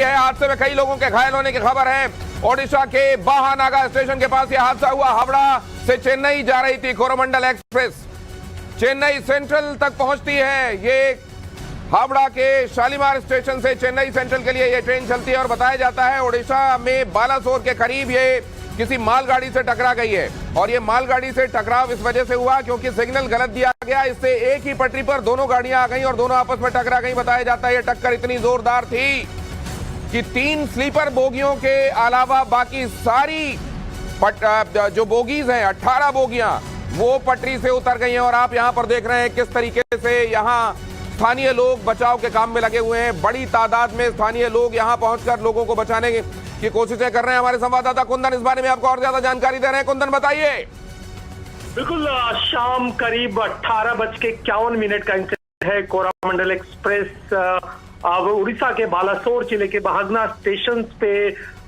है। हादसे में कई लोगों के घायल होने की खबर है। ओडिशा के बाहानागा स्टेशन के पास यह हादसा हुआ। हावड़ा से चेन्नई जा रही थी कोरोमंडल एक्सप्रेस, चेन्नई सेंट्रल तक पहुंचती है। ये हावड़ा के शालीमार स्टेशन से चेन्नई सेंट्रल के लिए ये ट्रेन चलती है और बताया जाता है ओडिशा में बालासोर के करीब ये किसी मालगाड़ी से टकरा गई है। और ये मालगाड़ी से टकराव इस वजह से हुआ क्योंकि सिग्नल गलत दिया गया। इससे एक ही पटरी पर दोनों गाड़ियां आ गई और दोनों आपस में टकरा गई। बताया जाता है ये टक्कर इतनी जोरदार थी कि 3 स्लीपर बोगियों के अलावा बाकी सारी जो बोगीज हैं 18 बोगियां वो पटरी से उतर गई हैं। और आप यहां पर देख रहे हैं किस तरीके से यहां स्थानीय लोग बचाव के काम में लगे हुए हैं। बड़ी तादाद में स्थानीय लोग यहां पहुंचकर लोगों को बचाने की कोशिशें कर रहे हैं। हमारे संवाददाता कुंदन इस बारे में आपको और ज्यादा जानकारी दे रहे हैं। कुंदन बताइए। बिल्कुल, शाम करीब 18:51 का इंसिडेंट है। कोरोमंडल एक्सप्रेस उड़ीसा के बालासोर जिले के बहागना स्टेशन पे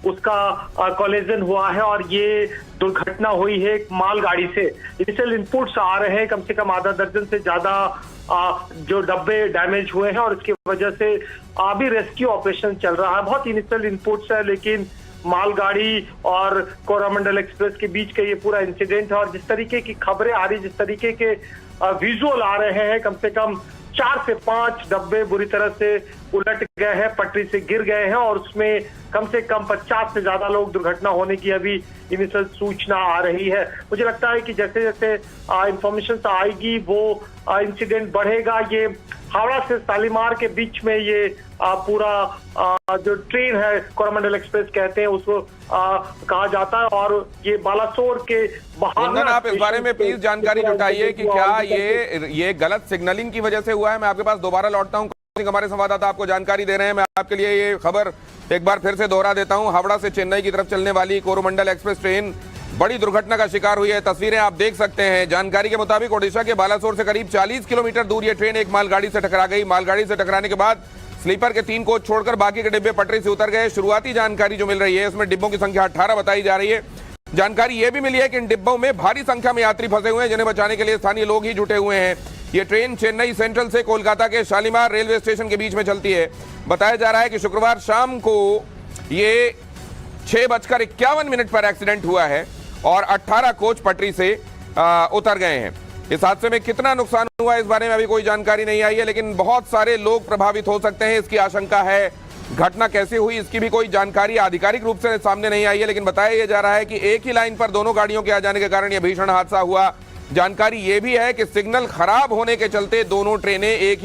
उसका कॉलिजन हुआ है और ये दुर्घटना हुई है एक मालगाड़ी से। इनिशियल इनपुट्स आ रहे हैं कम से कम आधा दर्जन से ज्यादा जो डब्बे डैमेज हुए हैं और इसकी वजह से अभी रेस्क्यू ऑपरेशन चल रहा है। बहुत इनिशियल इनपुट्स है, लेकिन मालगाड़ी और कोरोमंडल एक्सप्रेस के बीच का ये पूरा इंसिडेंट है। और जिस तरीके की खबरें आ रही, जिस तरीके के विजुअल आ रहे हैं, कम से कम 4 से 5 डब्बे बुरी तरह से उलट गए हैं, पटरी से गिर गए हैं और उसमें कम से कम 50 से ज्यादा लोग दुर्घटना होने की अभी इनिशियल सूचना आ रही है। मुझे लगता है कि जैसे जैसे इंफॉर्मेशन आएगी वो इंसिडेंट बढ़ेगा। ये हावड़ा से शालीमार के बीच में ये पूरा जो ट्रेन है कोरोमंडल एक्सप्रेस कहते हैं उसको कहा जाता है। और ये बालासोर के कुंदन, आप इस बारे में प्लीज जानकारी जुटाइए कि क्या ये गलत सिग्नलिंग की वजह से हुआ है। मैं आपके पास दोबारा लौटता हूं। हमारे संवाददाता आपको जानकारी दे रहे हैं। मैं आपके लिए ये खबर एक बार फिर से दोहरा देता हूं। हावड़ा से चेन्नई की तरफ चलने वाली कोरोमंडल एक्सप्रेस ट्रेन बड़ी दुर्घटना का शिकार हुई है। तस्वीरें आप देख सकते हैं। जानकारी के मुताबिक ओडिशा के बालासोर से करीब 40 किलोमीटर दूर ये ट्रेन एक मालगाड़ी से टकरा गई। मालगाड़ी से टकराने के बाद स्लीपर के 3 कोच छोड़कर बाकी के डिब्बे पटरी से उतर गए। शुरुआती जानकारी जो मिल रही है इसमें डिब्बों की संख्या 18 बताई जा रही है। जानकारी यह भी मिली है कि इन डिब्बों में भारी संख्या में यात्री फंसे हुए हैं जिन्हें बचाने के लिए स्थानीय लोग ही जुटे हुए हैं। ये ट्रेन चेन्नई सेंट्रल से कोलकाता के शालीमार रेलवे स्टेशन के बीच में चलती है। बताया जा रहा है कि शुक्रवार शाम को ये 6:51 पर एक्सीडेंट हुआ है और 18 कोच पटरी से उतर गए हैं। इस हादसे में कितना नुकसान हुआ इस बारे में अभी कोई जानकारी नहीं आई है, लेकिन बहुत सारे लोग प्रभावित हो सकते हैं, इसकी आशंका है। घटना कैसे हुई इसकी भी कोई जानकारी आधिकारिक रूप से सामने नहीं आई है, लेकिन बताया जा रहा है कि एक ही लाइन पर दोनों गाड़ियों के आ जाने के कारण यह भीषण हादसा हुआ। जानकारी यह भी है कि सिग्नल खराब होने के चलते दोनों ट्रेनें एक